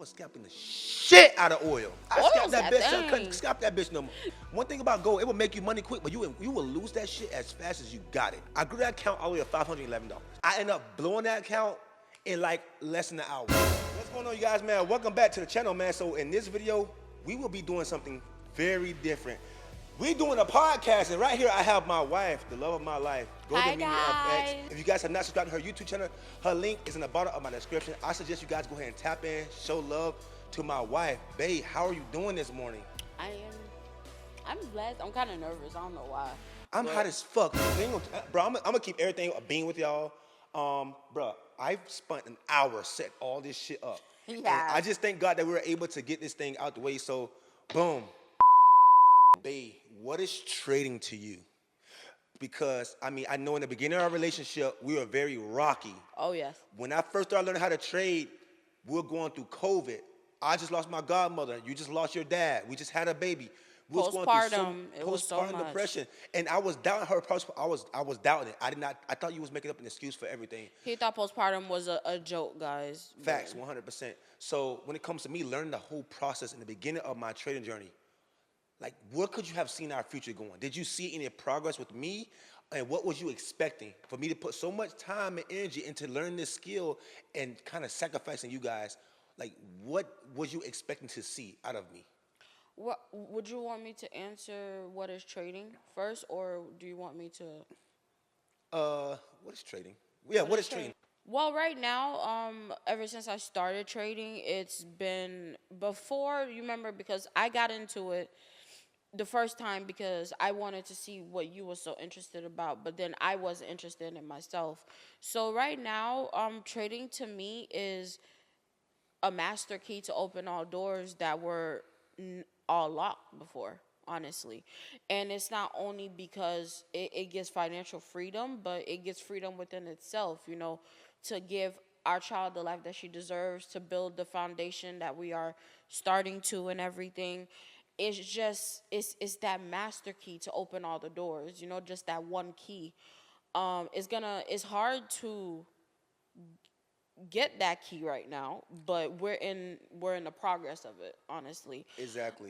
was scalping the shit out of oil. I scalped Oil's that that bitch. I couldn't thing. scalp that bitch no more. One thing about gold, it will make you money quick, but you will lose that shit as fast as you got it. I grew that account all the way to $511. I ended up blowing that account in like less than an hour. What's going on, you guys, man? Welcome back to the channel, man. So in this video, we will be doing something very different. We doing a podcast, and right here I have my wife, the love of my life, Hi, Golden Media of X. guys. If you guys have not subscribed to her YouTube channel, her link is in the bottom of my description. I suggest you guys go ahead and tap in, show love to my wife. Babe, how are you doing this morning? I'm blessed. I'm kind of nervous. I don't know why. I'm hot as fuck. Bro, I'm gonna keep everything a being with y'all. Bro, I've spent an hour setting all this shit up. Yeah. And I just thank God that we were able to get this thing out the way. So, boom. Babe, what is trading to you? Because, I mean, I know in the beginning of our relationship, we were very rocky. Oh, yes. When I first started learning how to trade, we were going through COVID. I just lost my godmother. You just lost your dad. We just had a baby. We was going through Postpartum, it was so postpartum much. depression. And I was doubting her. I was doubting it. I thought you was making up an excuse for everything. He thought postpartum was a joke, guys. Facts, 100%. So when it comes to me learning the whole process in the beginning of my trading journey, like, where could you have seen our future going? Did you see any progress with me? And what was you expecting for me to put so much time and energy into learning this skill and kind of sacrificing you guys? Like, what was you expecting to see out of me? What would you want me to answer? What is trading first, or do you want me to? What is trading? Yeah, what is trading? Well, right now, ever since I started trading, it's been before. You remember, because I got into it the first time because I wanted to see what you were so interested about, but then I wasn't interested in myself. So right now, trading to me is a master key to open all doors that were all locked before, honestly. And it's not only because it gives financial freedom, but it gives freedom within itself, you know, to give our child the life that she deserves, to build the foundation that we are starting to and everything. It's just, it's that master key to open all the doors, you know, just that one key. It's hard to get that key right now, but we're in the progress of it, honestly. Exactly.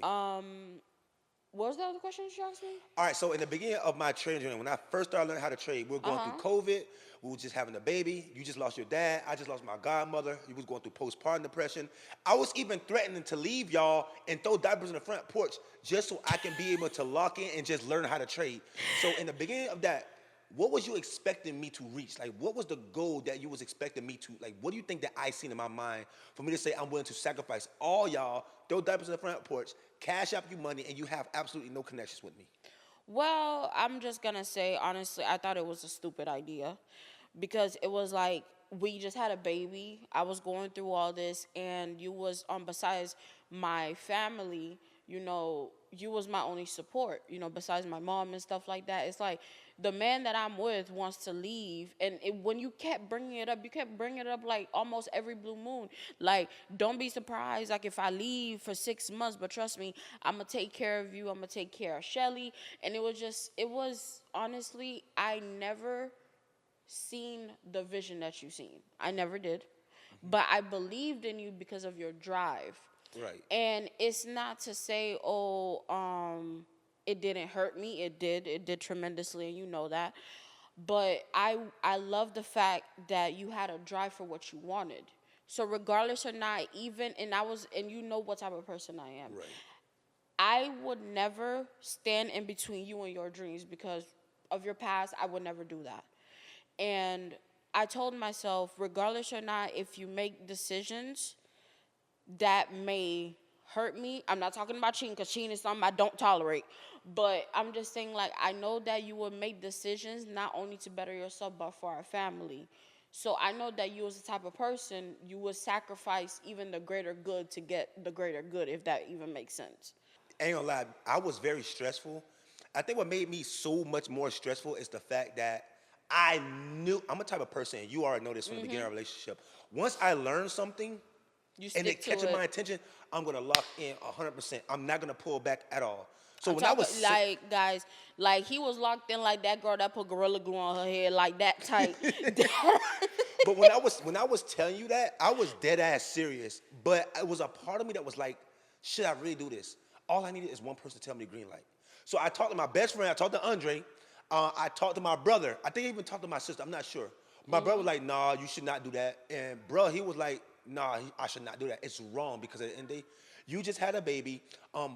What was the other question you asked me? All right, so in the beginning of my trading journey, when I first started learning how to trade, we were going through COVID. We were just having a baby. You just lost your dad. I just lost my godmother. You was going through postpartum depression. I was even threatening to leave y'all and throw diapers on the front porch just so I can be able to lock in and just learn how to trade. So in the beginning of that, what was you expecting me to reach? Like, what was the goal that you was expecting me to, like, what do you think that I seen in my mind for me to say I'm willing to sacrifice all y'all, throw diapers on the front porch, cash out you money, and you have absolutely no connections with me? Well, I'm just gonna say, honestly, I thought it was a stupid idea because it was like we just had a baby. I was going through all this, and you was besides my family, you know, you was my only support, you know, besides my mom and stuff like that. It's like the man that I'm with wants to leave, and when you kept bringing it up, you kept bringing it up like almost every blue moon. Like, don't be surprised, like, if I leave for 6 months, but trust me, I'm gonna take care of you. I'm gonna take care of Shelly. And it was honestly, I never seen the vision that you seen. I never did, but I believed in you because of your drive. Right. And it's not to say, it didn't hurt me. It did tremendously, and you know that. But I love the fact that you had a drive for what you wanted. So regardless or not, and you know what type of person I am. Right. I would never stand in between you and your dreams because of your past. I would never do that. And I told myself, regardless or not, if you make decisions that may hurt me. I'm not talking about cheating, because cheating is something I don't tolerate. But I'm just saying, like, I know that you will make decisions not only to better yourself, but for our family. So I know that you, as the type of person, you would sacrifice even the greater good to get the greater good, if that even makes sense. Ain't gonna lie, I was very stressful. I think what made me so much more stressful is the fact that I knew, I'm a type of person, and you already know this from the beginning of our relationship. Once I learned something, You and stick it to catches it. my attention, I'm gonna lock in 100%. I'm not gonna pull back at all. So I'm when I talking was like guys, like he was locked in like that girl that put gorilla glue on her head, like that type. but when I was telling you that, I was dead ass serious. But it was a part of me that was like, should I really do this? All I needed is one person to tell me the green light. So I talked to my best friend. I talked to Andre. I talked to my brother. I think I even talked to my sister. I'm not sure. My brother was like, nah, you should not do that. And bro, he was like, nah, I should not do that. It's wrong because at the end of the day, you just had a baby.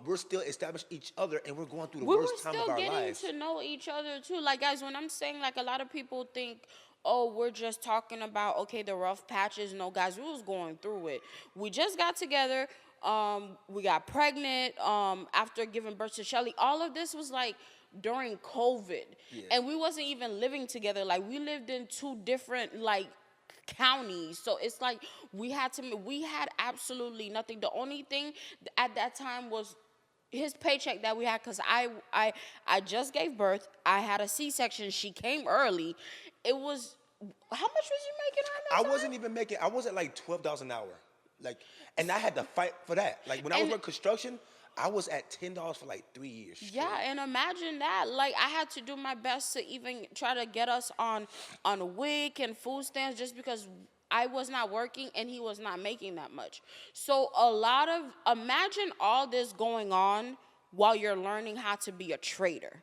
We're still established each other, and we're going through the We were worst time of still our getting lives. to know each other too. Like guys, when I'm saying like a lot of people think, oh, we're just talking about okay the rough patches. No, guys, we was going through it. We just got together. We got pregnant. After giving birth to Shelly, all of this was like during COVID, and we wasn't even living together. Like we lived in two different like counties, so it's like we had absolutely nothing. The only thing at that time was his paycheck that we had, because I just gave birth. I had a C-section. She came early. It was, how much was you making on that I time? wasn't even making. I was at like $12 an hour, like, and I had to fight for that. Like when I was working construction, I was at $10 for like 3 years. Straight. Yeah, and imagine that. Like I had to do my best to even try to get us on WIC and food stamps, just because I was not working and he was not making that much. So imagine all this going on while you're learning how to be a trader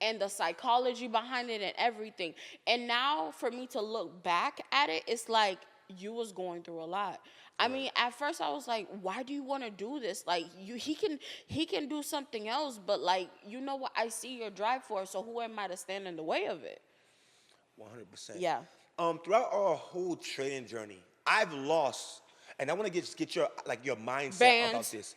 and the psychology behind it and everything. And now for me to look back at it, it's like you was going through a lot. I mean, at first I was like, why do you want to do this? Like he can do something else, but like, you know what I see your drive for, so who am I to stand in the way of it? 100%. Yeah. Throughout our whole trading journey, I've lost, and I want to get your mindset about this.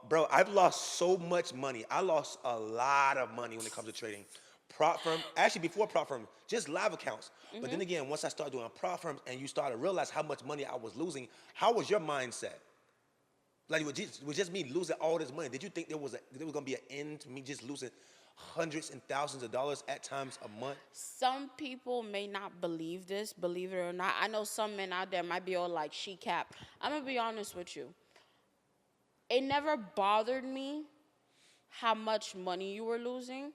Bro, I've lost so much money. I lost a lot of money when it comes to trading. Prop firm, actually before prop firm, just live accounts. But then again, once I started doing prop firms and you started to realize how much money I was losing, how was your mindset? Like with just me losing all this money, did you think there was going to be an end to me just losing hundreds and thousands of dollars at times a month? Some people may not believe this, believe it or not. I know some men out there might be all like, she cap. I'm going to be honest with you. It never bothered me how much money you were losing.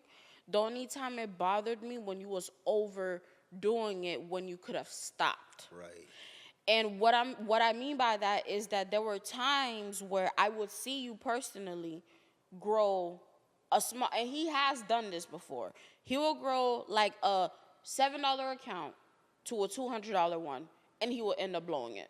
The only time it bothered me when you was overdoing it, when you could have stopped. Right. And what I mean by that is that there were times where I would see you personally grow a small, and he has done this before. He will grow like a $7 account to a $200 one, and he will end up blowing it.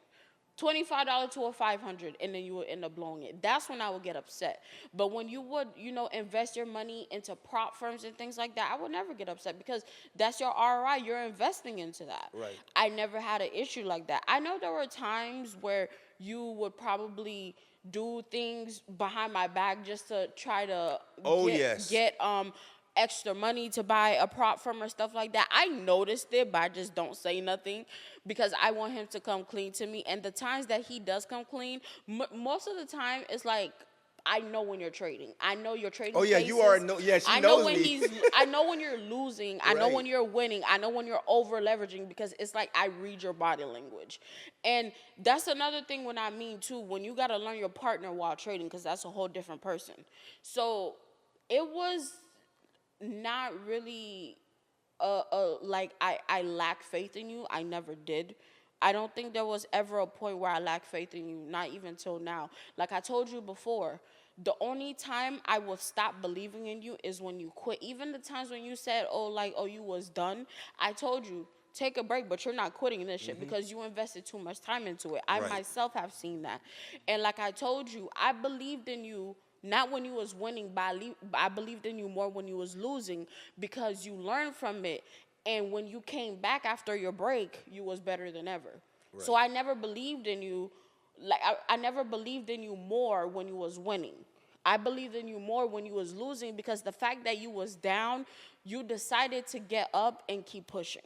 $25 to a $500, and then you would end up blowing it. That's when I would get upset. But when you would, invest your money into prop firms and things like that, I would never get upset, because that's your ROI. You're investing into that. Right. I never had an issue like that. I know there were times where you would probably do things behind my back just to try to get extra money to buy a prop firm or stuff like that. I noticed it, but I just don't say nothing, because I want him to come clean to me. And the times that he does come clean, most of the time it's like, I know when you're trading. I know you're trading. Oh yeah, faces. you are. No, yeah, she I know knows when me. I know when you're losing. I know when you're winning. I know when you're over leveraging, because it's like I read your body language. And that's another thing when I mean too, when you got to learn your partner while trading, because that's a whole different person. So it was not really like I lack faith in you. I never did. I don't think there was ever a point where I lacked faith in you, not even till now. Like I told you before, the only time I will stop believing in you is when you quit. Even the times when you said, oh, you was done, I told you, take a break, but you're not quitting this shit, because you invested too much time into it. I myself have seen that. And like I told you, I believed in you, not when you was winning, but I believed in you more when you was losing, because you learned from it. And when you came back after your break, you was better than ever. Right. So I never believed in you. Like I never believed in you more when you was winning. I believed in you more when you was losing, because the fact that you was down, you decided to get up and keep pushing.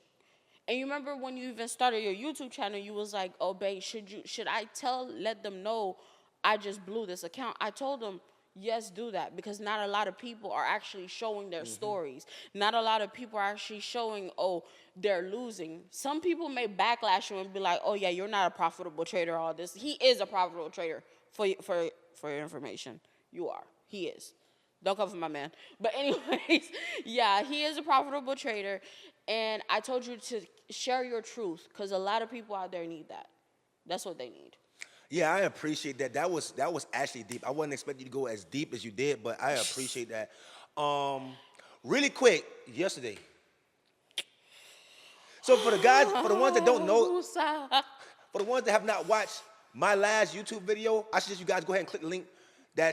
And you remember when you even started your YouTube channel, you was like, oh, babe, should I let them know I just blew this account? I told them, yes, do that, because not a lot of people are actually showing their stories. Not a lot of people are actually showing, oh, they're losing. Some people may backlash you and be like, oh, yeah, you're not a profitable trader, all this. He is a profitable trader, for your information. You are. He is. Don't come for my man. But anyways, yeah, he is a profitable trader. And I told you to share your truth because a lot of people out there need that. That's what they need. Yeah, I appreciate that. That was actually deep. I wasn't expecting you to go as deep as you did, but I appreciate that. Really quick, yesterday. So for the ones that don't know, for the ones that have not watched my last YouTube video, I suggest you guys go ahead and click the link. I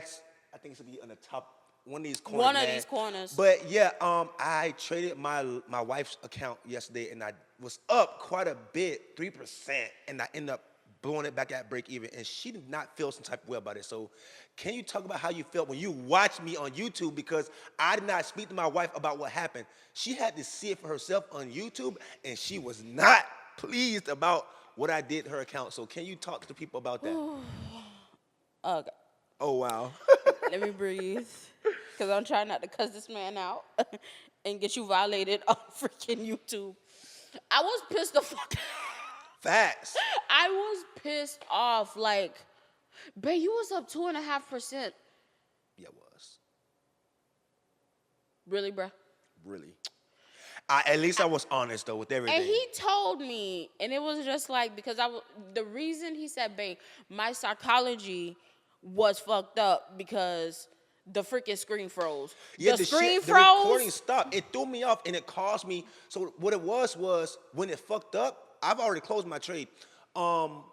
think it's gonna be on the top one of these corners. One of these corners. But yeah, I traded my wife's account yesterday, and I was up quite a bit, 3%, and I ended up blowing it back at break even, and she did not feel some type of way about it. So can you talk about how you felt when you watched me on YouTube? Because I did not speak to my wife about what happened. She had to see it for herself on YouTube, and she was not pleased about what I did to her account. So can you talk to people about that? Okay. Oh, wow. Let me breathe. Because I'm trying not to cuss this man out and get you violated on freaking YouTube. I was pissed the fuck off. Facts. I was pissed off. Like, babe, you was up 2.5%. Yeah, it was. Really, bruh? Really. At least I was honest, though, with everything. And he told me, and it was just like, because the reason he said, babe, my psychology was fucked up because the freaking screen froze. Yeah, the screen the froze. recording stopped. It threw me off, and it caused me. So what it was when it fucked up, I've already closed my trade. I'm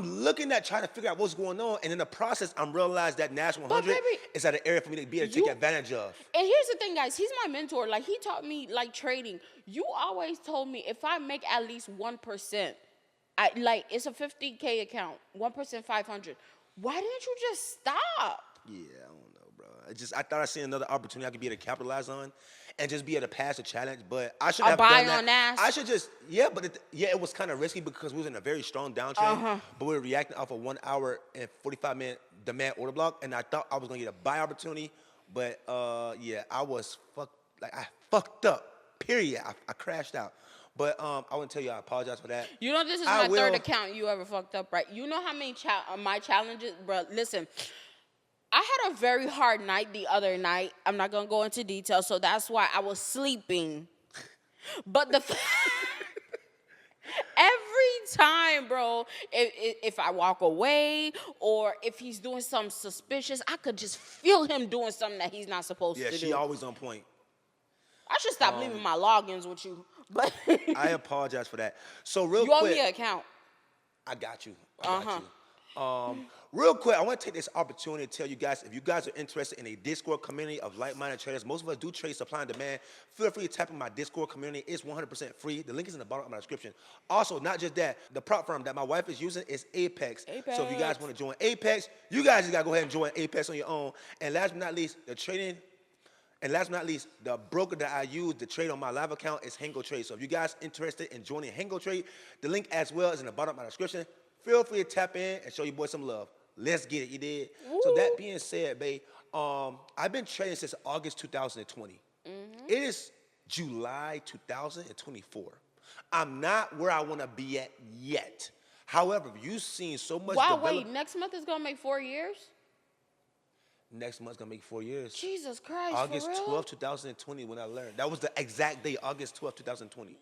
looking at trying to figure out what's going on, and in the process, I'm realized that National 100 is at an area for me to be able to take advantage of. And here's the thing, guys. He's my mentor. Like, he taught me, like, trading. You always told me if I make at least 1%, it's a 50K account, 1%, 500. Why didn't you just stop? Yeah, I don't know, bro. I thought I seen another opportunity I could be able to capitalize on and just be able to pass the challenge, but I should have done that. On that. I should just, it was kind of risky because we was in a very strong downtrend, but we were reacting off a 1 hour and 45-minute demand order block, and I thought I was gonna get a buy opportunity, but I was fucked up, period. I crashed out. But I want to tell you, I apologize for that. You know, this is my third account you ever fucked up, right? You know how many my challenges, bro? Listen, I had a very hard night the other night. I'm not gonna go into detail, so that's why I was sleeping. But every time, bro, if I walk away or if he's doing something suspicious, I could just feel him doing something that he's not supposed to do. Yeah, she always on point. I should stop leaving my logins with you. But I apologize for that. So real quick. You owe me an account. I got you. Real quick, I want to take this opportunity to tell you guys, if you guys are interested in a Discord community of like-minded traders, most of us do trade supply and demand, feel free to tap in my Discord community. It's 100% free. The link is in the bottom of my description. Also, not just that, the prop firm that my wife is using is Apex. So if you guys want to join Apex, you guys just got to go ahead and join Apex on your own. And last but not least, the broker that I use to trade on my live account is HANKOTRADE. So if you guys interested in joining HANKOTRADE, the link as well is in the bottom of my description. Feel free to tap in and show your boy some love. Let's get it, you did. So that being said, babe, I've been trading since August 2020. It is July 2024. I'm not where I want to be at yet. However, you've seen so much wait, next month is going to make 4 years? Next month's gonna make 4 years. Jesus Christ, August for real? 12th, 2020 when I learned. That was the exact day, August 12th, 2020.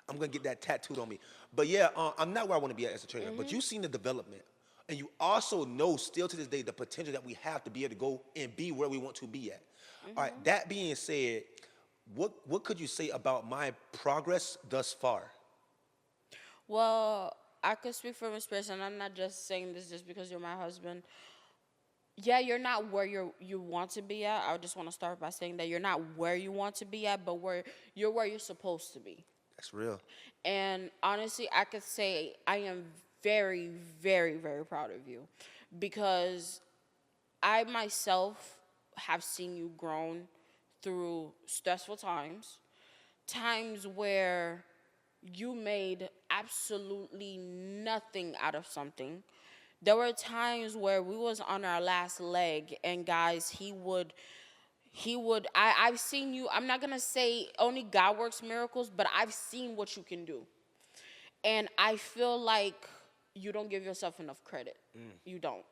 I'm gonna get that tattooed on me. But yeah, I'm not where I wanna be at as a trader, but you've seen the development. And you also know still to this day the potential that we have to be able to go and be where we want to be at. All right, that being said, what could you say about my progress thus far? Well, I could speak from experience, and I'm not just saying this just because you're my husband. Yeah, you're not where you want to be at. I just want to start by saying that you're not where you want to be at, but where you're supposed to be. That's real. And honestly, I could say I am very, very, very proud of you because I myself have seen you grown through stressful times where you made absolutely nothing out of something. There were times where we was on our last leg, and guys, I've seen you, I'm not going to say only God works miracles, but I've seen what you can do. And I feel like you don't give yourself enough credit. You don't.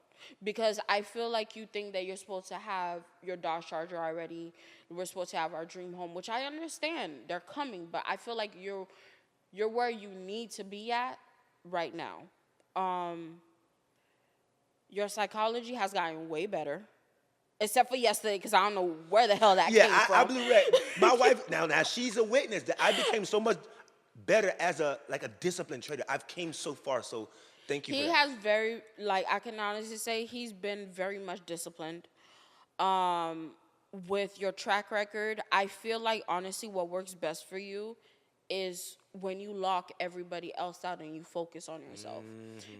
because I feel like you think that you're supposed to have your Dodge Charger already. We're supposed to have our dream home, which I understand they're coming, but I feel like you're where you need to be at right now. Your psychology has gotten way better, except for yesterday, because I don't know where the hell that came from. I blew red. My wife now she's a witness that I became so much better as a disciplined trader. I've came so far. So thank you. He for that. has very, like, I can honestly say he's been very much disciplined. With your track record, I feel like honestly what works best for you is when you lock everybody else out and you focus on yourself.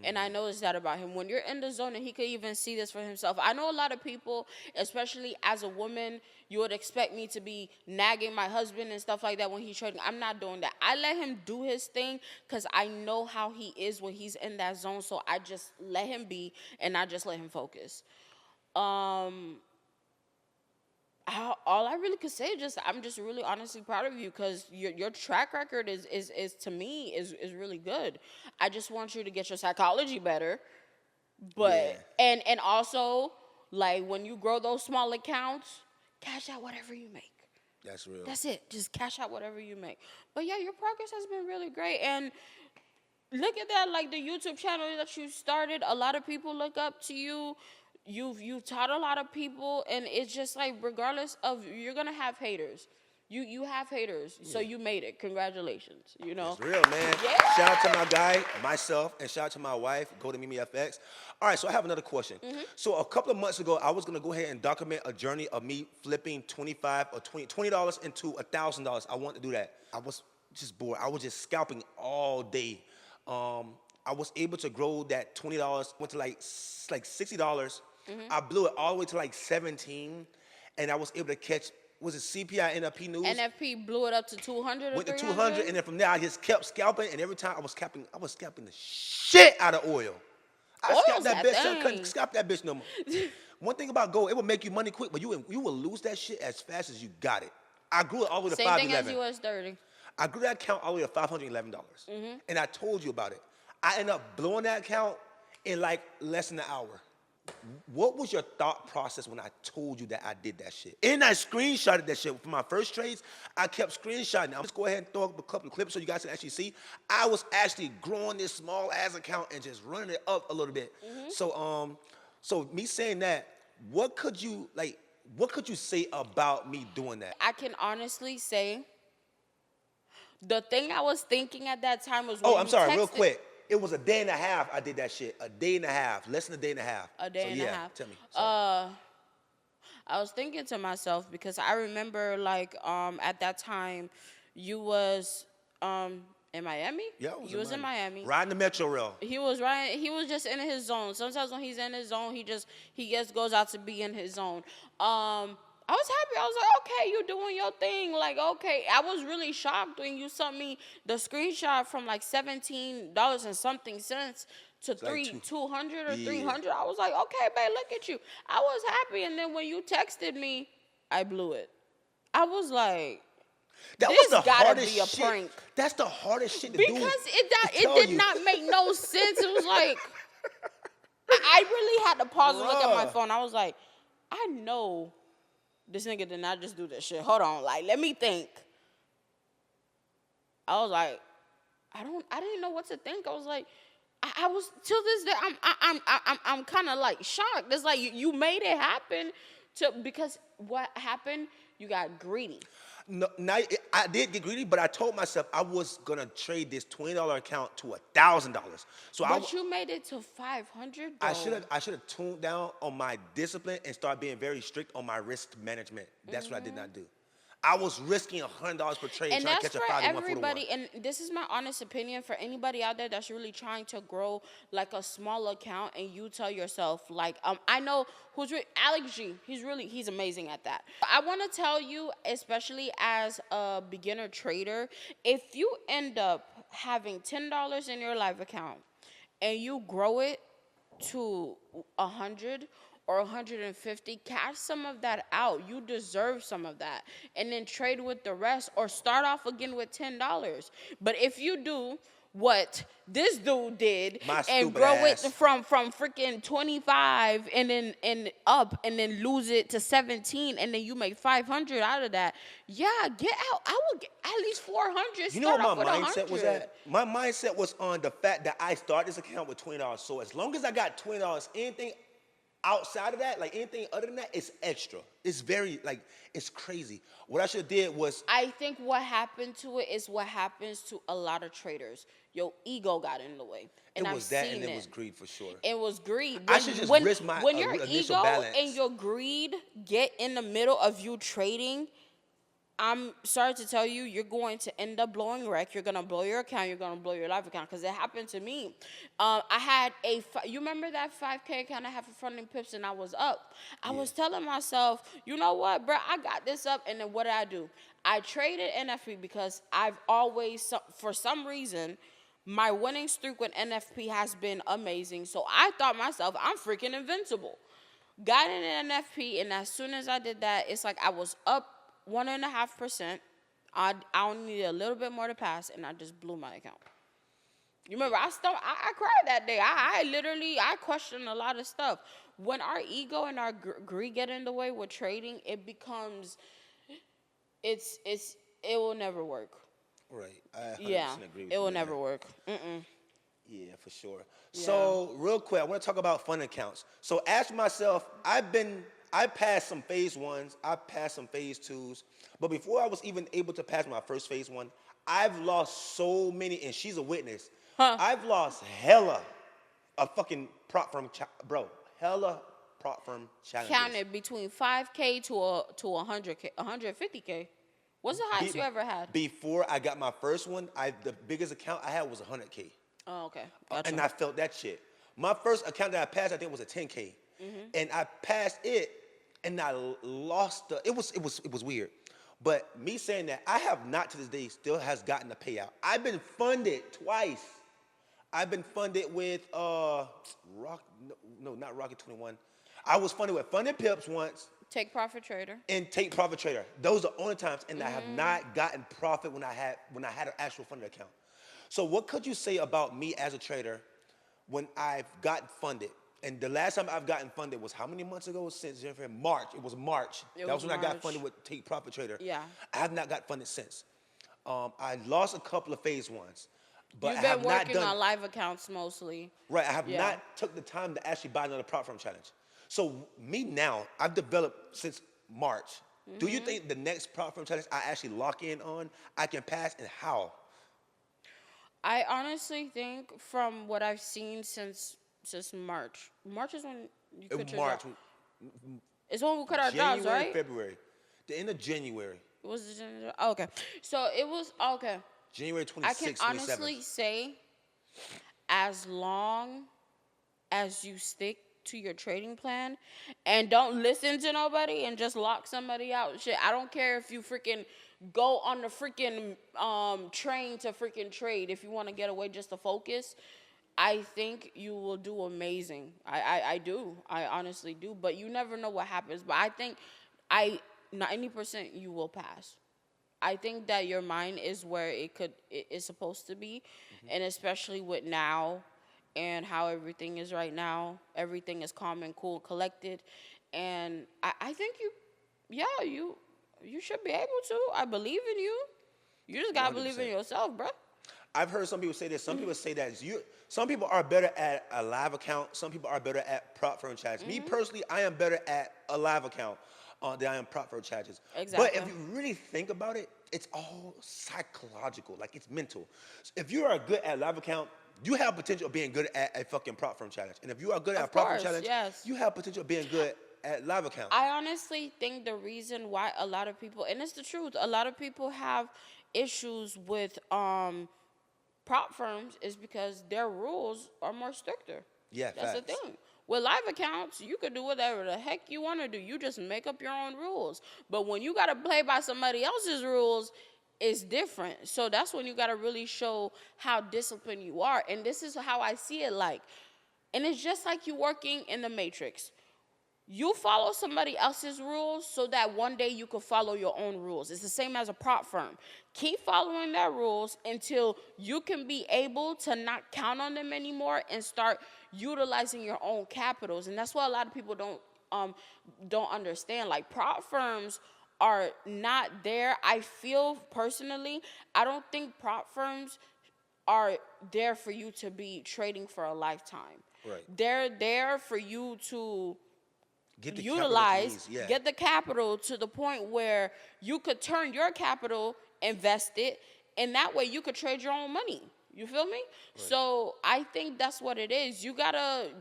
And I noticed that about him. When you're in the zone, and he could even see this for himself. I know a lot of people, especially as a woman, you would expect me to be nagging my husband and stuff like that when he's trading. I'm not doing that. I let him do his thing because I know how he is when he's in that zone. So I just let him be, and I just let him focus. All I really could say is I'm just really honestly proud of you, because your track record is to me is really good. I just want you to get your psychology better, but and also, like, when you grow those small accounts, cash out whatever you make. That's real. That's it. Just cash out whatever you make. But yeah, your progress has been really great, and look at that, like the YouTube channel that you started. A lot of people look up to you. You've taught a lot of people, and it's just like, regardless of, you're gonna have haters. You have haters, so you made it. Congratulations. You know, it's real, man. Yeah. Shout out to my guy, myself, and shout out to my wife. Go to Mimi FX. All right, so I have another question. So a couple of months ago, I was gonna go ahead and document a journey of me flipping $25 or $20 into $1,000. I wanted to do that. I was just bored. I was just scalping all day. I was able to grow that $20, went to like $60. I blew it all the way to like 17, and I was able to catch, was it CPI NFP news? NFP blew it up to 200 or Went to 300? 200, and then from there I just kept scalping, and every time I was scalping the shit out of oil. I scalped that bitch, I couldn't scalp that bitch no more. One thing about gold, it will make you money quick, but you will lose that shit as fast as you got it. I grew it all the way to Same 511. thing as US 30. I grew that account all the way to $511, and I told you about it. I ended up blowing that account in like less than an hour. What was your thought process when I told you that I did that shit? And I screenshotted that shit. For my first trades, I kept screenshotting. Now, let's go ahead and throw up a couple of clips so you guys can actually see. I was actually growing this small ass account and just running it up a little bit. So me saying that, what could you say about me doing that? I can honestly say, the thing I was thinking at that time was when I'm sorry, real texted- quick. It was a day and a half I did that shit. A day and a half. Less than a day and a half. A day and a half. Tell me. Sorry. I was thinking to myself, because I remember, like, at that time, you was in Miami. Yeah, you was in Miami. Riding the Metro Rail. He was riding. He was just in his zone. Sometimes when he's in his zone, he just goes out to be in his zone. I was happy. I was like, okay, you doing your thing. Like, okay. I was really shocked when you sent me the screenshot from like $17 and something cents to It's like 200 or 300. I was like, okay, babe, look at you. I was happy. And then when you texted me, I blew it. I was like, that this was the gotta hardest be a shit. prank. That's the hardest shit to because do. it did not make no sense. It was like, I really had to pause and look at my phone. I was like, I know this nigga did not just do this shit. Hold on, like, let me think. I was like, I didn't know what to think. I was like, I was, till this day, I'm kind of like shocked. It's like you made it happen because what happened? You got greedy. No, I did get greedy, but I told myself I was gonna trade this $20 account to $1,000. So But you made it to 500. I should have tuned down on my discipline and started being very strict on my risk management. That's what I did not do. I was risking $100 per trade And trying to that's catch a for 5 to 1 everybody. And this is my honest opinion for anybody out there that's really trying to grow like a small account. And you tell yourself, like, I know Alex G. He's amazing at that. I want to tell you, especially as a beginner trader, if you end up having $10 in your live account and you grow it to 100 or 150, cash some of that out. You deserve some of that. And then trade with the rest, or start off again with $10. But if you do, what this dude did My and stupid grow ass. it from freaking 25 and then up and then lose it to 17 and then you make 500 out of that. Yeah, get out. I would get at least 400. You know Start what off my with mindset was 100. at? My mindset was on the fact that I started this account with $20. So as long as I got $20, anything outside of that, like anything other than that, it's extra. It's very, like, it's crazy. What I should have did was, I think what happened to it is what happens to a lot of traders. Your ego got in the way. And it I've was that seen and it was greed for sure. It was greed. I should just risk my when your initial ego balance. and your greed get in the middle of you trading, I'm sorry to tell you, you're going to end up blowing wreck. You're gonna blow your account. You're gonna blow your live account because it happened to me. I had you remember that 5K account I had for funding pips and I was up. I was telling myself, you know what, bro, I got this up. And then what did I do? I traded NFP because I've always, for some reason, my winning streak with NFP has been amazing. So I thought myself, I'm freaking invincible. Got in NFP, and as soon as I did that, it's like I was up 1.5%. I only needed a little bit more to pass, and I just blew my account. You remember, I cried that day. I literally questioned a lot of stuff. When our ego and our greed get in the way with trading, it becomes, it will never work. Right. I 100% Yeah, agree with it you will there. never work. Yeah, for sure. Yeah. So real quick, I want to talk about fund accounts. So ask myself, I passed some phase ones, I passed some phase twos, but before I was even able to pass my first phase one, I've lost so many, and she's a witness. I've lost hella a fucking prop firm, hella prop firm challenges. Counted between 5K to 100K, 150K. What's the highest you ever had? Before I got my first one, the biggest account I had was 100K. Oh, okay. Gotcha. And I felt that shit. My first account that I passed, I think, was a 10K. And I passed it, and I lost it was weird. But me saying that, I have not to this day still has gotten a payout. I've been funded twice. I've been funded with not Rocket 21. I was funded with Funded Pips once. Take Profit Trader. And Take Profit Trader. Those are the only times, and I have not gotten profit when I had an actual funded account. So what could you say about me as a trader when I've gotten funded? And the last time I've gotten funded was how many months ago? Since March. It was March. That was when I got funded with Take Profit Trader. Yeah. I have not got funded since. I lost a couple of phase ones. But You've been working on live accounts mostly. Right. I have not took the time to actually buy another prop firm challenge. So me now, I've developed since March. Do you think the next prop firm challenge I actually lock in on, I can pass, and how? I honestly think from what I've seen since March. March is when you quit your job. It's when we quit our jobs, right? February. The end of January. Was it January? Oh, okay. So it was, okay. January 26th, I can honestly say, as long as you stick to your trading plan and don't listen to nobody and just lock somebody out, shit, I don't care if you freaking go on the freaking train to freaking trade. If you want to get away just to focus, I think you will do amazing. I do. I honestly do. But you never know what happens. But I think 90% you will pass. I think that your mind is where it is supposed to be. And especially with now and how everything is right now, everything is calm and cool, collected. And I think you should be able to. I believe in you. You just got to believe in yourself, bro. I've heard some people say this. Some people say that some people are better at a live account. Some people are better at prop firm challenges. Me personally, I am better at a live account than I am prop firm challenges. Exactly. But if you really think about it, it's all psychological. Like, it's mental. If you are good at a live account, you have potential of being good at a fucking prop firm challenge. And if you are good at a prop firm challenge, you have potential of being good at live account. I honestly think the reason why a lot of people, and it's the truth, a lot of people have issues with prop firms is because their rules are more stricter. Yeah, that's the thing. With live accounts, you could do whatever the heck you want to do. You just make up your own rules. But when you got to play by somebody else's rules, it's different. So that's when you got to really show how disciplined you are. And this is how I see it like. And it's just like you working in the Matrix. You follow somebody else's rules so that one day you can follow your own rules. It's the same as a prop firm. Keep following their rules until you can be able to not count on them anymore and start utilizing your own capitals. And that's what a lot of people don't understand. Like, prop firms are not there. I feel personally, I don't think prop firms are there for you to be trading for a lifetime. Right. They're there for you to Get the utilize, yeah. get the capital to the point where you could turn your capital, invest it, and that way you could trade your own money. You feel me? Right. So I think that's what it is.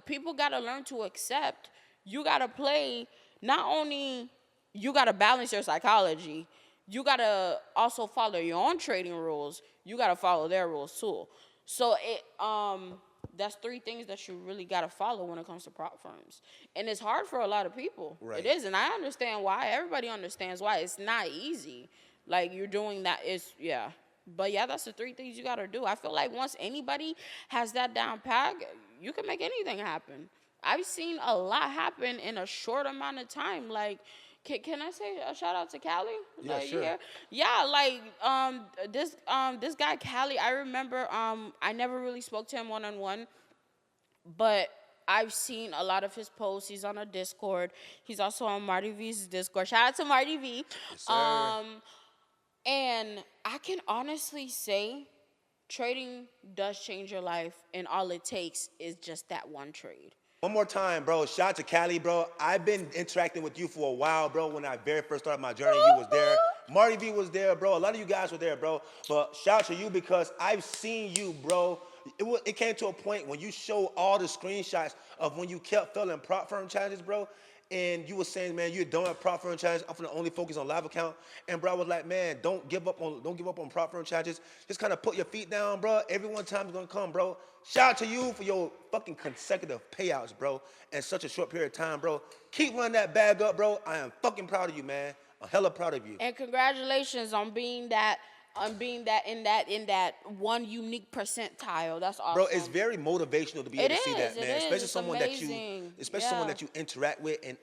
People gotta learn to accept. You gotta play. Not only you gotta balance your psychology, you gotta also follow your own trading rules. You gotta follow their rules too. So that's 3 things that you really got to follow when it comes to prop firms. And it's hard for a lot of people. Right. It is, and I understand why. Everybody understands why. It's not easy. Like, you're doing that. Yeah. But, yeah, that's the 3 things you got to do. I feel like once anybody has that down pat, you can make anything happen. I've seen a lot happen in a short amount of time. Like, can I say a shout out to Callie? Yeah, sure. Yeah, like this guy Callie, I remember I never really spoke to him one-on-one, but I've seen a lot of his posts. He's on a Discord. He's also on Marty V's Discord. Shout out to Marty V. Yes, sir. And I can honestly say trading does change your life, and all it takes is just that one trade. One more time, bro. Shout out to Cali, bro. I've been interacting with you for a while, bro. When I very first started my journey, you was there. Marty V was there, bro. A lot of you guys were there, bro. But shout out to you because I've seen you, bro. It came to a point when you showed all the screenshots of when you kept failing prop firm challenges, bro. And you were saying, man, you're done with prop firm challenges. I'm gonna only focus on live account. And bro, I was like, man, don't give up on prop firm challenges. Just kind of put your feet down, bro. Every one time is gonna come, bro. Shout out to you for your fucking consecutive payouts, bro, in such a short period of time, bro. Keep running that bag up, bro. I am fucking proud of you, man. I'm hella proud of you. And congratulations on being that in that one unique percentile. That's awesome. Bro, it's very motivational to be able to see that, man. Especially someone that you interact with and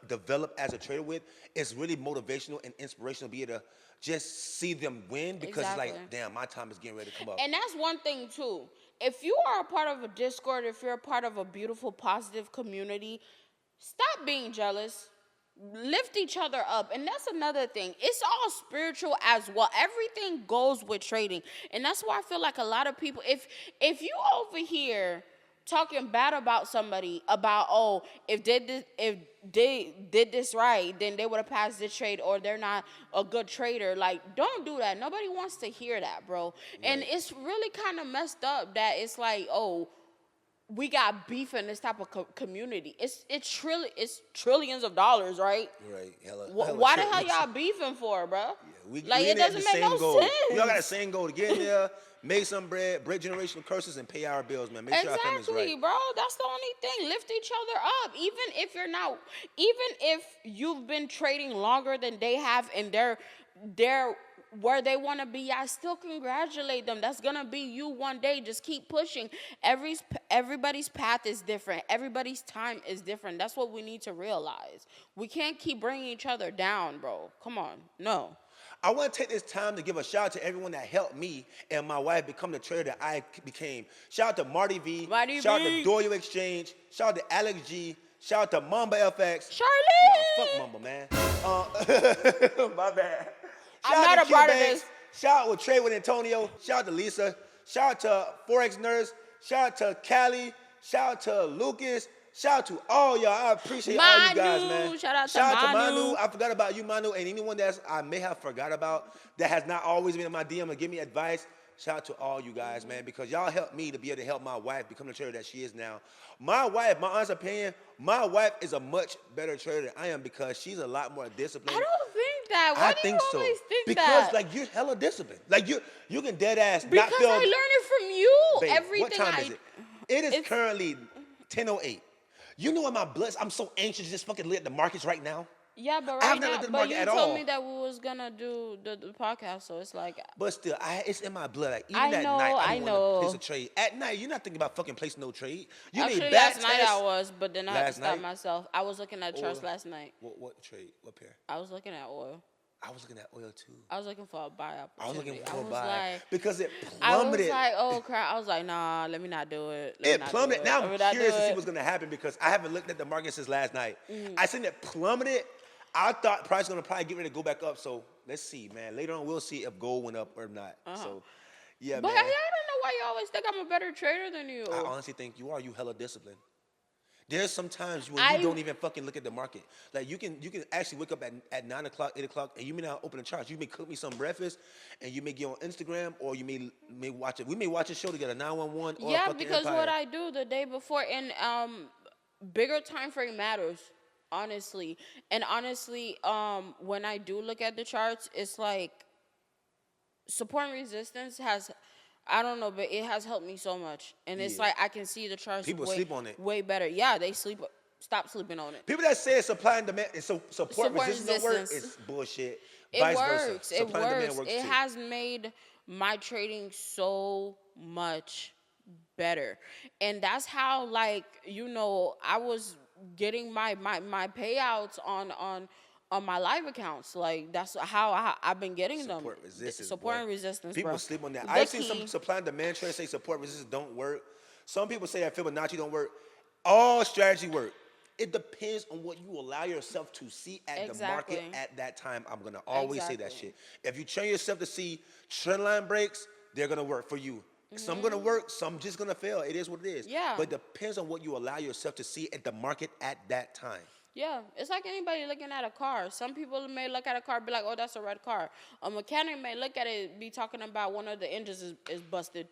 develop as a trader with. It's really motivational and inspirational to be able to just see them win because it's like, damn, my time is getting ready to come up. And that's one thing too. If you are a part of a Discord, if you're a part of a beautiful, positive community, stop being jealous. Lift each other up. And that's another thing. It's all spiritual as well. Everything goes with trading. And that's why I feel like a lot of people, if you over here talking bad about somebody, about, oh, if they did this right, then they would have passed this trade, or they're not a good trader. Like, don't do that. Nobody wants to hear that, bro. Right. And it's really kind of messed up that it's like, oh, we got beef in this type of community. It's trillions of dollars, right? Right. Why the hell y'all beefing for, bro? Yeah, it doesn't make no sense. We all got the same goal to get in there, make some bread, break generational curses, and pay our bills, man. Make sure our family's right. Exactly, bro. That's the only thing. Lift each other up. Even if you've been trading longer than they have, and they're where they want to be, I still congratulate them. That's going to be you one day. Just keep pushing. Everybody's path is different. Everybody's time is different. That's what we need to realize. We can't keep bringing each other down, bro. Come on. No. I want to take this time to give a shout out to everyone that helped me and my wife become the trader that I became. Shout out to Marty V. Shout out to Doyle Exchange. Shout out to Alex G. Shout out to Mamba FX. Charlie! Fuck Mamba, man. My bad. I'm not a part of this. Shout out with Trey with Antonio. Shout out to Lisa. Shout out to Forex Nurse. Shout out to Callie. Shout out to Lucas. Shout out to all y'all. I appreciate all you guys, man. Shout out to Manu. I forgot about you, Manu, and anyone that I may have forgot about that has not always been in my DM and give me advice. Shout out to all you guys, man, because y'all helped me to be able to help my wife become the trader that she is now. My wife, my honest opinion, my wife is a much better trader than I am because she's a lot more disciplined. I don't think that. Why do you always think that? Because, like, you're hella disciplined. Like, you can dead ass because not feel... I learned it from you. Babe, everything what time is it? It is currently 10:08. You know what I'm so anxious to just fucking look at the markets right now? Yeah, but I right have not now, looked at the but market you at told all. me that we was gonna do the podcast, so it's like But still, it's in my blood. Like I even at know, night, I I be wanting to place know. a trade. At night, you're not thinking about fucking placing no trade. You need Actually, back last night I tests. was, but then I had to Last stop night, myself. I was looking at charts oil. last night. What trade? What pair? I was looking at oil. I was looking at oil too. I was looking for a buy I was looking opportunity. for a was buy like, because it I was plummeted. like, oh crap! I was like, nah, let me not do it. Let me It not plummeted. Do it. Now Let me I'm not do curious to see it. what's going to happen because I haven't looked at the market since last night. Mm-hmm. I seen it plummeted. I thought price going to probably get ready to go back up. So let's see, man. Later on, we'll see if gold went up or not. So, yeah, But man. I don't know why you always think I'm a better trader than you. I honestly think you are. You hella disciplined. There's sometimes when I- you don't even fucking look at the market. Like you can actually wake up at 9 o'clock, 8 o'clock, and you may not open the charts. You may cook me some breakfast, and you may get on Instagram, or you may watch it. We may watch a show together, 911 or Yeah, fucking because Empire. what I do the day before and bigger time frame matters, honestly. And honestly, when I do look at the charts, it's like support and resistance has I don't know, but it has helped me so much. And it's Yeah. like I can see the charts People sleep on it. way better. Yeah, they stop sleeping on it. People that say supply and demand, so support Support resistance don't work, resistance. it's bullshit. It Vice works. versa. It Supply and works. demand works It too. has made my trading so much better. And that's how like, I was getting my payouts on my live accounts. Like that's how I've been getting them. Support resistance. Support boy. and resistance. People bro. sleep on that. The I've seen key- some supply and demand traders say support resistance don't work. Some people say that Fibonacci don't work. All strategy work. It depends on what you allow yourself to see at the market Exactly. at that time. I'm gonna always say that Exactly. shit. If you train yourself to see trend line breaks, they're gonna work for you. Some gonna work, some just gonna fail. It is what it is. Yeah. But it depends on what you allow yourself to see at the market at that time. Yeah, it's like anybody looking at a car. Some people may look at a car and be like, oh, that's a red car. A mechanic may look at it be talking about one of the engines is busted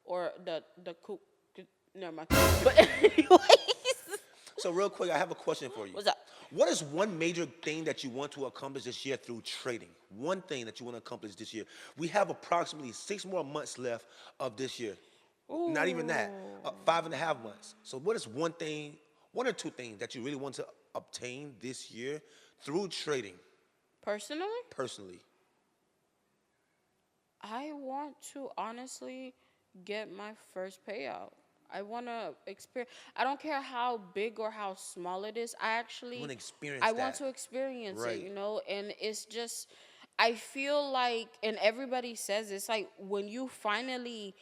or the coupe. Never mind. But anyways. So real quick, I have a question for you. What's up? What is one major thing that you want to accomplish this year through trading? One thing that you want to accomplish this year. We have approximately 6 more months left of this year. Not even that. 5.5 months. So what is one or two things that you really want to obtain this year through trading Personally, personally? I want to honestly get my first payout. I want to experience. I don't care how big or how small it is. I Want to experience I that. want to experience Right. it, and it's just, I feel like, and everybody says it's like when you finally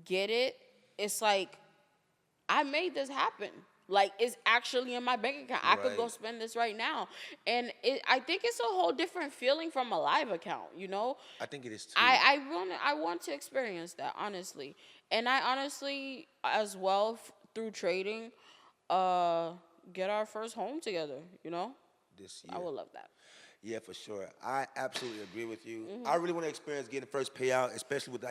get it, it's like, I made this happen. Like, it's actually in my bank account. I could go Right. spend this right now. And I think it's a whole different feeling from a live account, I think it is too. I want to experience that, honestly. And I honestly, as well, through trading, get our first home together, This year. I would love that. Yeah, for sure. I absolutely agree with you. Mm-hmm. I really want to experience getting the first payout, especially with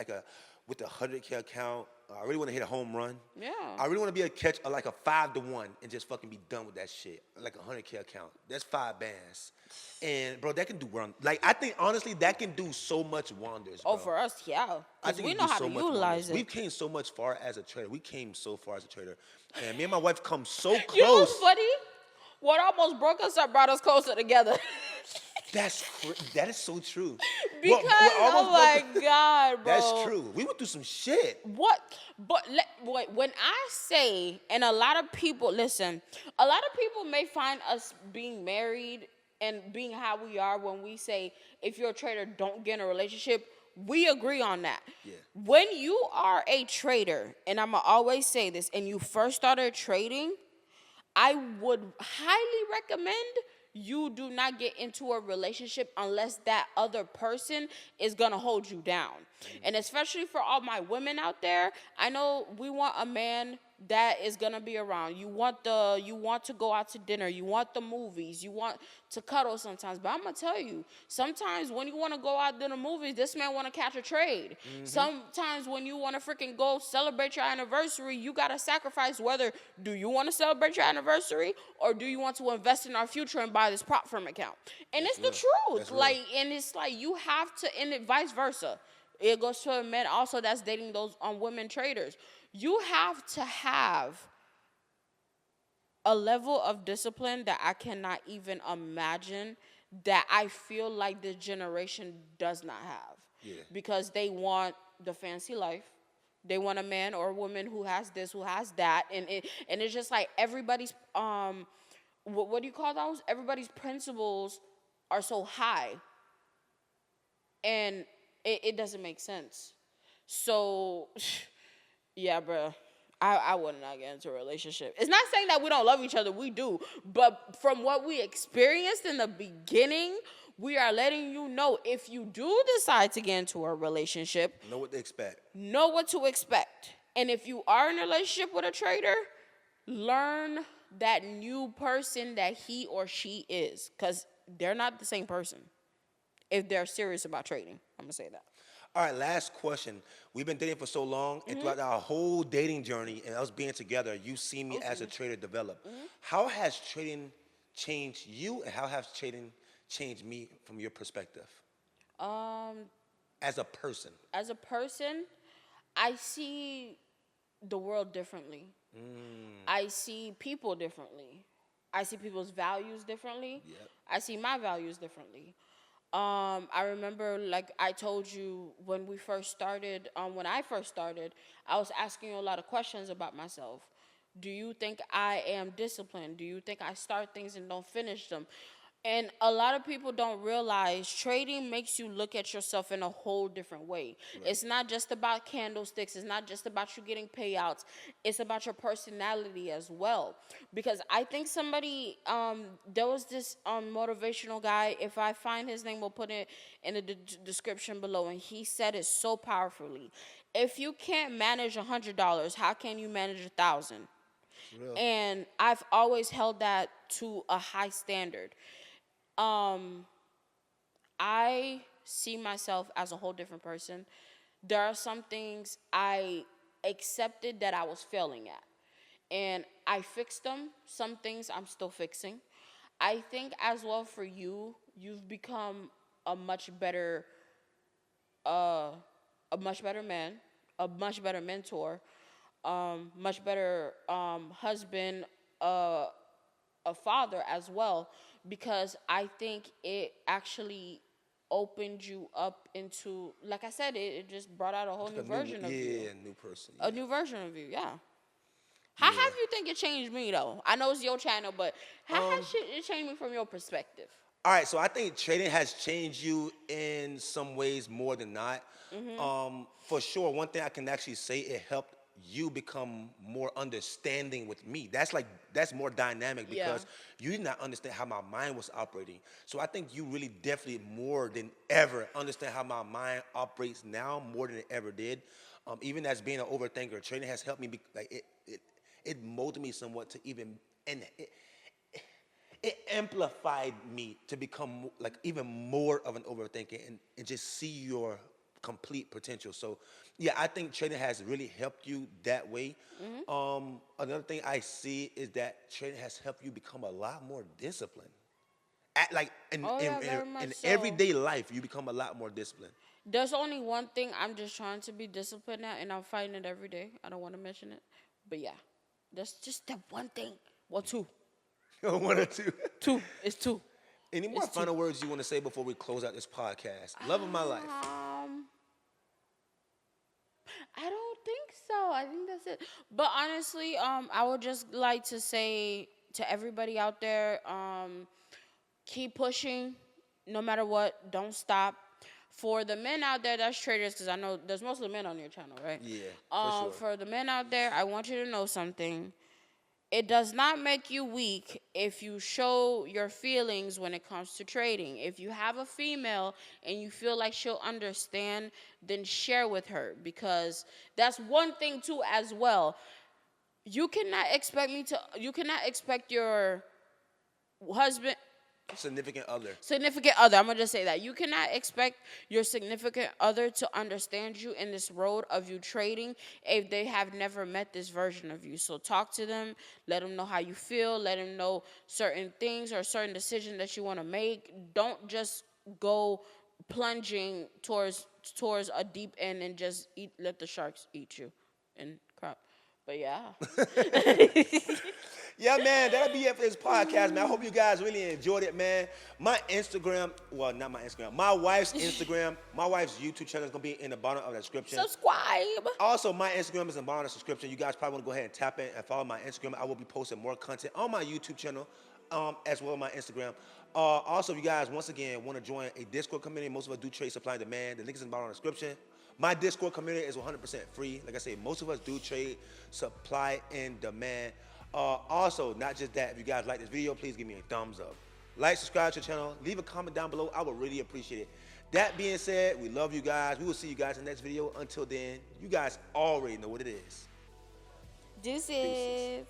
with the 100K account. I really want to hit a home run. Yeah. I really want to be able to catch like a 5-to-1 and just fucking be done with that shit. Like a 100K account. That's 5 bands. And bro, that can do wrong. Like I think honestly that can do so much wonders. Oh, bro. for us, yeah. I Because think we it know do how so to much utilize wonders. it. We came so much far as a trader. We came so far as a trader. And me and my wife come so close. You know what's funny? What almost broke us up brought us closer together. That is so true. Because, oh my God, bro. That's true. We went through some shit. What? But wait, when I say, and a lot of people, listen, a lot of people may find us being married and being how we are when we say, if you're a trader, don't get in a relationship. We agree on that. Yeah. When you are a trader, and I'm going to always say this, and you first started trading, I would highly recommend you do not get into a relationship unless that other person is going to hold you down. And especially for all my women out there, I know we want a man that is going to be around. You want to go out to dinner, you want the movies, you want to cuddle sometimes. But I'm going to tell you, sometimes when you want to go out to the movies, this man want to catch a trade. Sometimes when you want to freaking go celebrate your anniversary, you got to sacrifice whether do you want to celebrate your anniversary or do you want to invest in our future and buy this prop firm account. And it's the truth. That's real. Like, and it's like you have to, and it vice versa. It goes to men also that's dating those women traders. You have to have a level of discipline that I cannot even imagine that I feel like this generation does not have. Yeah. Because they want the fancy life. They want a man or a woman who has this, who has that, and it's just like everybody's what do you call those? Everybody's principles are so high, and it doesn't make sense. So, yeah, bruh. I would not get into a relationship. It's not saying that we don't love each other. We do. But from what we experienced in the beginning, we are letting you know if you do decide to get into a relationship, Know what to expect. know what to expect. And if you are in a relationship with a trader, learn that new person that he or she is. Because they're not the same person if they're serious about trading. I'm going to say that. All right, last question. We've been dating for so long, and throughout our whole dating journey and us being together, you see me as a trader develop. How has trading changed you, and how has trading changed me from your perspective as a person? As a person, I see the world differently. I see people differently. I see people's values differently. Yep. I see my values differently. I remember, like I told you, when I first started, I was asking you a lot of questions about myself. Do you think I am disciplined? Do you think I start things and don't finish them? And a lot of people don't realize trading makes you look at yourself in a whole different way. Right. It's not just about candlesticks. It's not just about you getting payouts. It's about your personality as well. Because I think there was this motivational guy. If I find his name, we'll put it in the description below. And he said it so powerfully. If you can't manage $100, how can you manage 1,000? And I've always held that to a high standard. I see myself as a whole different person. There are some things I accepted that I was failing at, and I fixed them. Some things I'm still fixing. I think as well for you, you've become a much better man, a much better mentor, much better husband, a father as well, because I think it actually opened you up into, like I said, it just brought out a whole new version of you. Yeah, new person. Yeah. A new version of you, yeah. How have you think it changed me, though? I know it's your channel, but how has it changed me from your perspective? All right, so I think trading has changed you in some ways more than not. For sure, one thing I can actually say, it helped you become more understanding with me. That's more dynamic because you did not understand how my mind was operating. So I think you really definitely more than ever understand how my mind operates now more than it ever did. Even as being an overthinker, trading has helped me it molded me somewhat to even, and it amplified me to become like even more of an overthinker and just see your complete potential. So yeah, I think trading has really helped you that way. Another thing I see is that trading has helped you become a lot more disciplined. In everyday life, you become a lot more disciplined. There's only one thing I'm just trying to be disciplined at, and I'm fighting it every day. I don't want to mention it, but yeah, that's just that one thing. Well, two. One or two. Two. It's two. Any more final words you want to say before we close out this podcast? Love of my life. I don't think so. I think that's it. But honestly, I would just like to say to everybody out there, keep pushing, no matter what. Don't stop. For the men out there that's traders, because I know there's mostly men on your channel, right? Yeah, for sure. For the men out there, I want you to know something. It does not make you weak if you show your feelings when it comes to trading. If you have a female and you feel like she'll understand, then share with her, because that's one thing too as well. You cannot expect your husband, significant other. I'm going to just say that. You cannot expect your significant other to understand you in this road of you trading if they have never met this version of you. So talk to them. Let them know how you feel. Let them know certain things or certain decisions that you want to make. Don't just go plunging towards a deep end and just let the sharks eat you and crap. But yeah. Yeah, man, that'll be it for this podcast, man. I hope you guys really enjoyed it, man. My Instagram, well, not my Instagram, my wife's Instagram, my wife's YouTube channel is going to be in the bottom of the description. Subscribe. Also, my Instagram is in the bottom of the description. You guys probably want to go ahead and tap in and follow my Instagram. I will be posting more content on my YouTube channel, as well as my Instagram. Also, if you guys, once again, want to join a Discord community, most of us do trade supply and demand. The link is in the bottom of the description. My Discord community is 100% free. Like I say, most of us do trade supply and demand. Also, not just that, if you guys like this video, please give me a thumbs up. Like, subscribe to the channel, leave a comment down below. I would really appreciate it. That being said, we love you guys. We will see you guys in the next video. Until then, you guys already know what it is. Deuces.